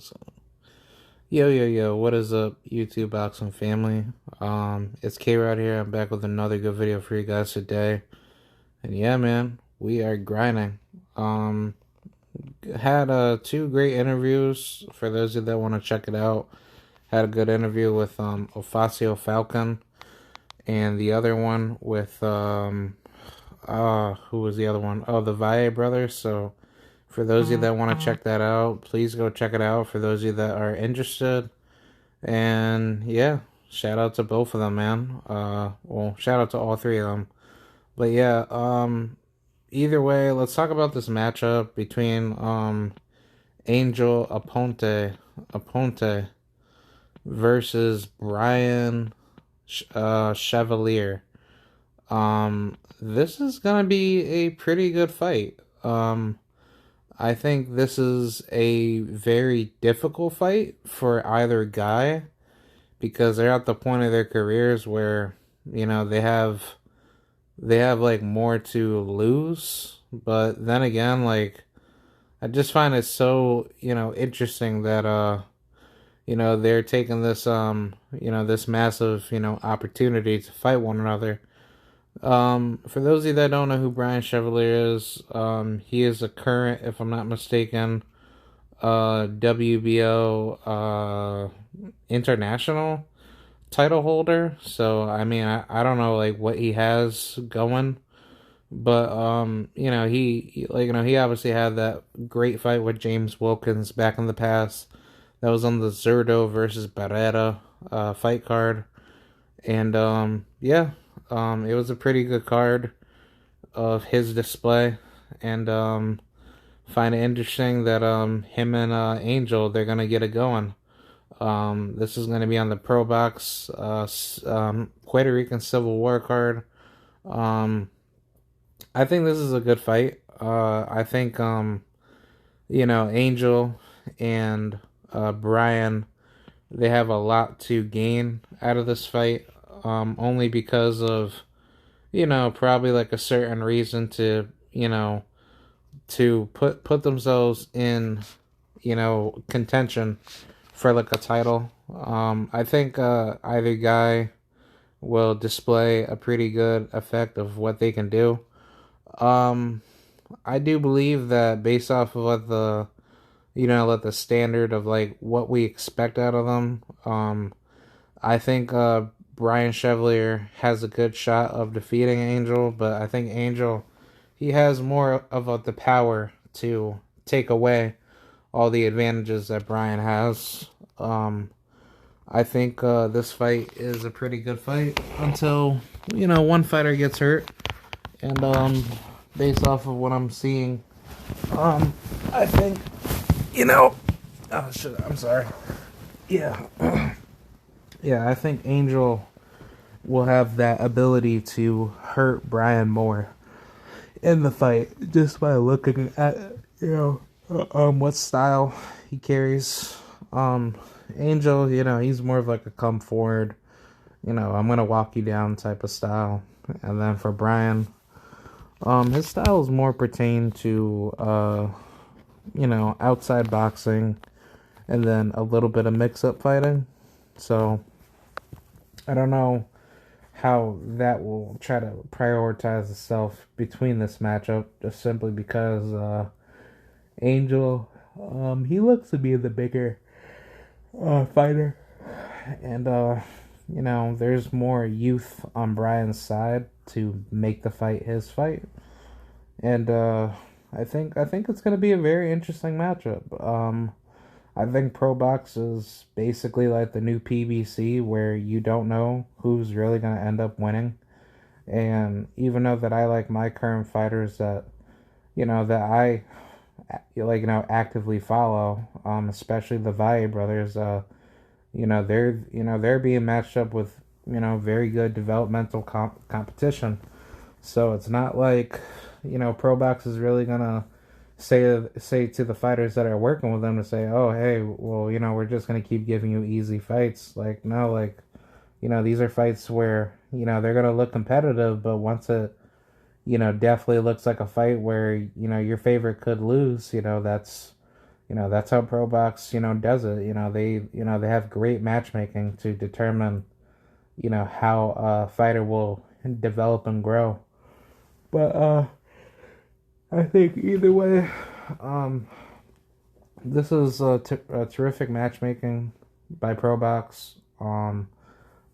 So, yo, what is up, YouTube boxing family? It's K-Rod here. I'm back with another good video for you guys today. And yeah, man, we are grinding. Um, had two great interviews for those of you that want to check it out. Had a good interview with Ofacio Falcon, and the other one with who was the other one? Oh, the Valle brothers. So for those of you that want to check that out, please go check it out. For those of you that are interested, and yeah, shout out to both of them, man. Well, shout out to all three of them. But yeah, either way, let's talk about this matchup between Angel Aponte versus Bryan Chevalier. This is gonna be a pretty good fight. I think this is a very difficult fight for either guy because they're at the point of their careers where, they have like more to lose. But then again, like, I just find it so, interesting that they're taking this this massive, opportunity to fight one another. For those of you that don't know who Bryan Chevalier is, he is a current, if I'm not mistaken, WBO international title holder. So I mean, I don't know like what he has going, but he obviously had that great fight with James Wilkins back in the past. That was on the Zurdo versus Barrera fight card, and it was a pretty good card of his display, and find it interesting that him and Angel, they're gonna get it going. This is gonna be on the Pro Box Puerto Rican Civil War card. Um, I think this is a good fight. I think Angel and Bryan, they have a lot to gain out of this fight. Only because of probably like a certain reason to put themselves in contention for like a title. I think either guy will display a pretty good effect of what they can do. Um, I do believe that based off of what the like the standard of like what we expect out of them, I think Bryan Chevalier has a good shot of defeating Angel, but I think Angel, he has more of the power to take away all the advantages that Bryan has. I think this fight is a pretty good fight until one fighter gets hurt, and based off of what I'm seeing, I think oh shit, I'm sorry. Yeah, yeah, I think Angel will have that ability to hurt Bryan more in the fight just by looking at what style he carries. Angel, he's more of like a come forward, I'm gonna walk you down type of style. And then for Bryan, his style is more pertained to outside boxing and then a little bit of mix up fighting. So I don't know how that will try to prioritize itself between this matchup, just simply because Angel, he looks to be the bigger fighter, and there's more youth on Bryan's side to make the fight his fight, and I think it's gonna be a very interesting matchup. I think Pro Box is basically like the new PBC, where you don't know who's really going to end up winning. And even though that I like my current fighters that, that I, actively follow, especially the Valle brothers, they're being matched up with, very good developmental competition. So it's not like, Pro Box is really going to say to the fighters that are working with them to say, oh hey, well, we're just gonna keep giving you easy fights. Like, no, like, these are fights where they're gonna look competitive, but once it definitely looks like a fight where your favorite could lose, that's That's how Pro Box, does it. They have great matchmaking to determine, how a fighter will develop and grow. But I think either way, um, this is a terrific matchmaking by Pro Box.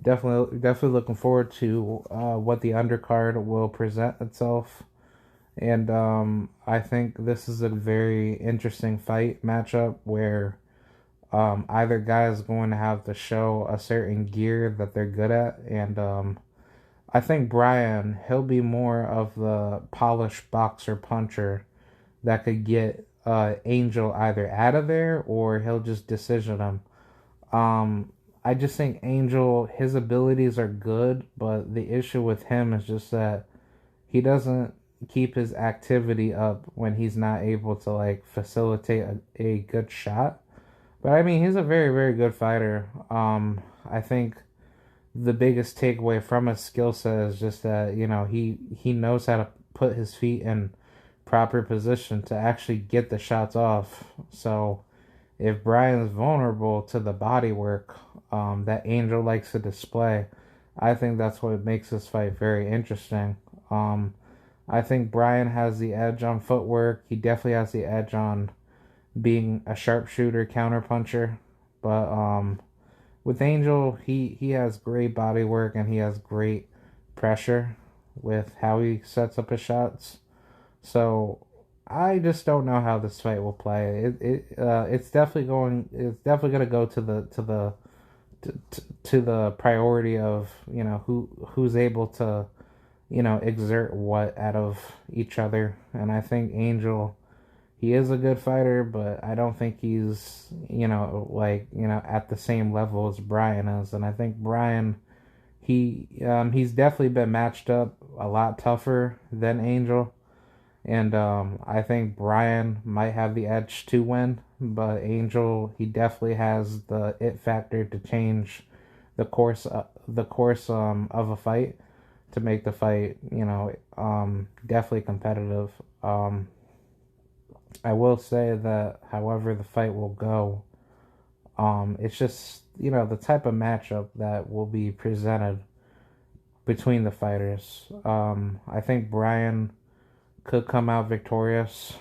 Definitely looking forward to what the undercard will present itself. And I think this is a very interesting fight matchup where either guy is going to have to show a certain gear that they're good at. And I think Bryan, he'll be more of the polished boxer puncher that could get Angel either out of there or he'll just decision him. Um, I just think Angel, his abilities are good, but the issue with him is just that he doesn't keep his activity up when he's not able to like facilitate a good shot. But I mean, he's a very, very good fighter. I think the biggest takeaway from his skill set is just that, he knows how to put his feet in proper position to actually get the shots off. So if Bryan's vulnerable to the body work that Angel likes to display, I think that's what makes this fight very interesting. I think Bryan has the edge on footwork. He definitely has the edge on being a sharpshooter, counterpuncher. But with Angel, he has great body work and he has great pressure with how he sets up his shots. So I just don't know how this fight will play. It's definitely gonna go to the priority of who's able to exert what out of each other. And I think Angel, he is a good fighter, but I don't think he's at the same level as Bryan is. And I think Bryan, he's definitely been matched up a lot tougher than Angel. And I think Bryan might have the edge to win, but Angel, he definitely has the it factor to change the course of a fight, to make the fight definitely competitive. I will say that however the fight will go, it's just the type of matchup that will be presented between the fighters. I think Bryan could come out victorious,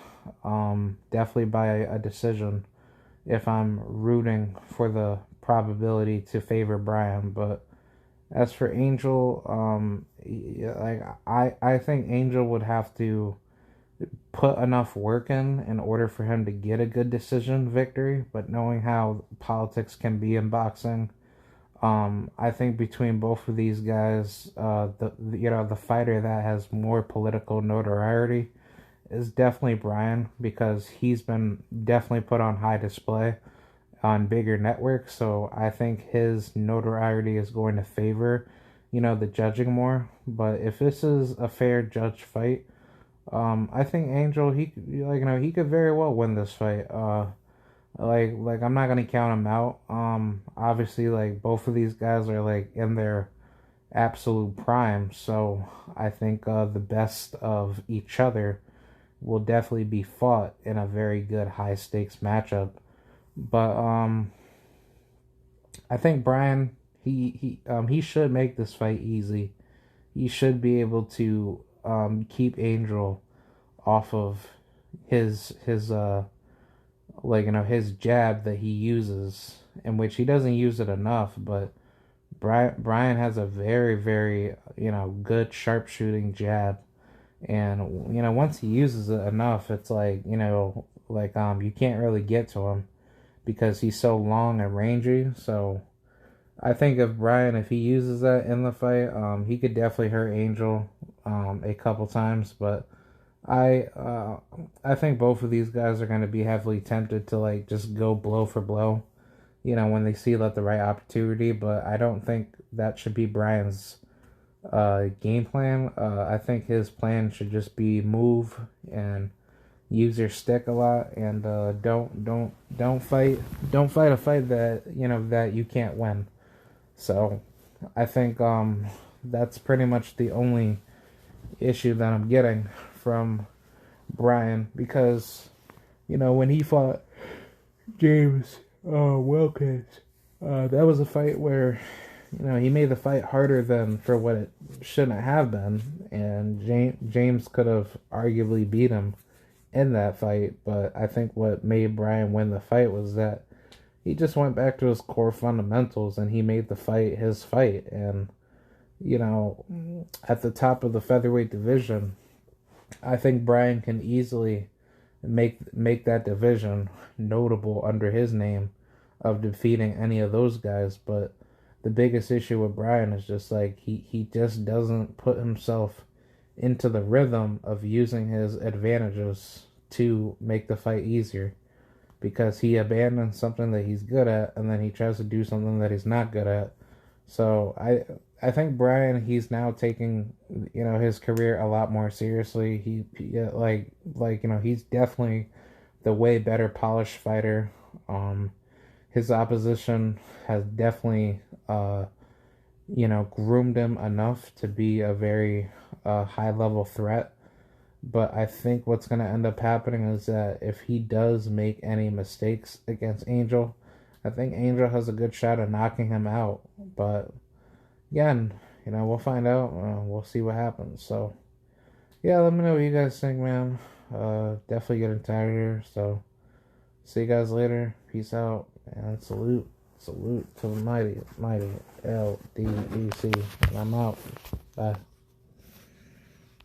definitely by a decision if I'm rooting for the probability to favor Bryan. But as for Angel, I think Angel would have to put enough work in order for him to get a good decision victory. But knowing how politics can be in boxing, I think between both of these guys, the fighter that has more political notoriety is definitely Bryan, because he's been definitely put on high display on bigger networks. So I think his notoriety is going to favor, the judging more. But if this is a fair judge fight, I think Angel, he could very well win this fight. I'm not gonna count him out. Obviously, like, both of these guys are like in their absolute prime, so I think the best of each other will definitely be fought in a very good high stakes matchup. But I think Bryan, he should make this fight easy. He should be able to keep Angel off of his jab that he uses, in which he doesn't use it enough. But Bryan has a very, very good sharpshooting jab, and once he uses it enough, it's you can't really get to him because he's so long and rangy. So I think if he uses that in the fight, he could definitely hurt Angel a couple times. But I think both of these guys are going to be heavily tempted to just go blow for blow, when they see the right opportunity. But I don't think that should be Bryan's game plan. I think his plan should just be move and use your stick a lot, and don't fight a fight that you can't win. So I think that's pretty much the only issue that I'm getting from Bryan, because when he fought James Wilkins. That was a fight where, he made the fight harder than for what it shouldn't have been, and James could have arguably beat him in that fight. But I think what made Bryan win the fight was that he just went back to his core fundamentals and he made the fight his fight. And at the top of the featherweight division, I think Bryan can easily make that division notable under his name of defeating any of those guys. But the biggest issue with Bryan is just like he just doesn't put himself into the rhythm of using his advantages to make the fight easier, because he abandons something that he's good at and then he tries to do something that he's not good at. So I think Bryan, he's now taking his career a lot more seriously. He's definitely the way better polished fighter. His opposition has definitely groomed him enough to be a very high level threat. But I think what's going to end up happening is that if he does make any mistakes against Angel, I think Angel has a good shot at knocking him out. But again, we'll find out. We'll see what happens. So, yeah, let me know what you guys think, man. Definitely getting tired here. So, see you guys later. Peace out. And salute to the mighty LDEC. And I'm out. Bye.